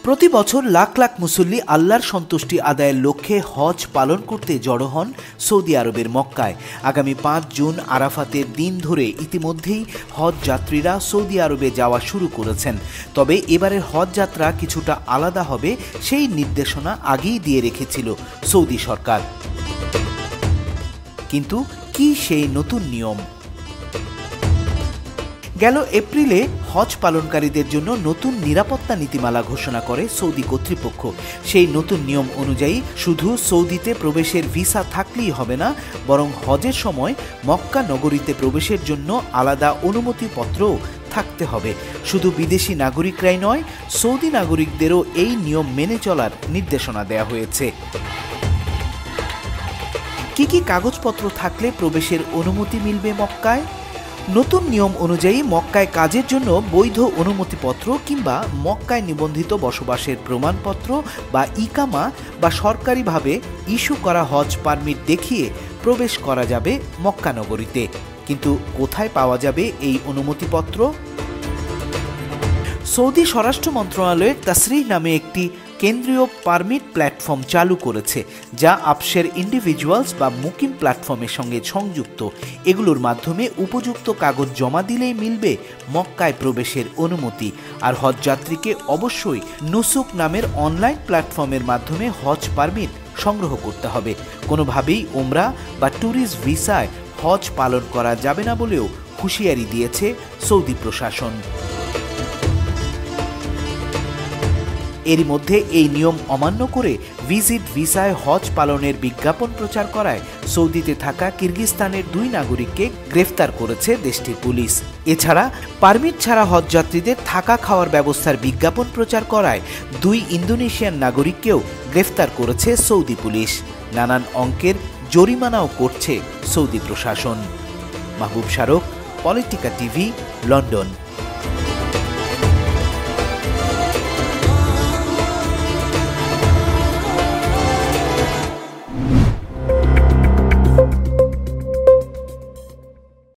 প্রতি বছর লাখ লাখ মুসল্লি আল্লাহর সন্তুষ্টি আদায়ের লক্ষ্যে হজ পালন করতে জড়ো হন সৌদি আরবের মক্কায়। আগামী ৫ জুন আরাফাতের দিন ধরে ইতিমধ্যেই হজ যাত্রীরা সৌদি আরবে যাওয়া শুরু করেছেন। তবে এবারের হজ যাত্রা কিছুটা আলাদা হবে সেই নির্দেশনা আগেই দিয়ে রেখেছিল সৌদি সরকার। কিন্তু কি সেই নতুন নিয়ম? গেল এপ্রিলে হজ পালনকারীদের জন্য নতুন নিরাপত্তা নীতিমালা ঘোষণা করে সৌদি কর্তৃপক্ষ। সেই নতুন নিয়ম অনুযায়ী শুধু সৌদিতে প্রবেশের ভিসা থাকলেই হবে না, বরং হজের সময় মক্কা নগরীতে প্রবেশের জন্য আলাদা অনুমতিপত্রও থাকতে হবে। শুধু বিদেশি নাগরিকরাই নয়, সৌদি নাগরিকদেরও এই নিয়ম মেনে চলার নির্দেশনা দেওয়া হয়েছে। কি কি কাগজপত্র থাকলে প্রবেশের অনুমতি মিলবে মক্কায়? নতুন নিয়ম অনুযায়ী মক্কায় কাজের জন্য বৈধ অনুমতিপত্র কিংবা মক্কায় নিবন্ধিত বসবাসের প্রমাণপত্র বা ইকামা বা সরকারিভাবে ইস্যু করা হজ পারমিট দেখিয়ে প্রবেশ করা যাবে মক্কা নগরীতে। কিন্তু কোথায় পাওয়া যাবে এই অনুমতিপত্র? সৌদি স্বরাষ্ট্র মন্ত্রণালয়ের তাসরিহ নামে একটি কেন্দ্রীয় পারমিট প্ল্যাটফর্ম চালু করেছে, যা আপসের ইন্ডিভিজুয়ালস বা মুকিম প্ল্যাটফর্মের সঙ্গে সংযুক্ত। এগুলোর মাধ্যমে উপযুক্ত কাগজ জমা দিলেই মিলবে মক্কায় প্রবেশের অনুমতি। আর হজ যাত্রীকে অবশ্যই নুসুক নামের অনলাইন প্ল্যাটফর্মের মাধ্যমে হজ পারমিট সংগ্রহ করতে হবে। কোনোভাবেই উমরা বা ট্যুরিস্ট ভিসায় হজ পালন করা যাবে না বলেও হুঁশিয়ারি দিয়েছে সৌদি প্রশাসন। এরই মধ্যে এই নিয়ম অমান্য করে ভিজিট ভিসায় হজ পালনের বিজ্ঞাপন প্রচার করায় সৌদিতে থাকা কিরগিজস্তানের 2 নাগরিককে গ্রেফতার করেছে দেশটির পুলিশ। এছাড়া পারমিট ছাড়া হজ যাত্রীদের থাকা খাওয়ার ব্যবস্থার বিজ্ঞাপন প্রচার করায় 2 ইন্দোনেশিয়ান নাগরিককেও গ্রেফতার করেছে সৌদি পুলিশ। নানান অঙ্কের জরিমানাও করছে সৌদি প্রশাসন। মাহবুব শারক, পলিটিকা টিভি, লন্ডন।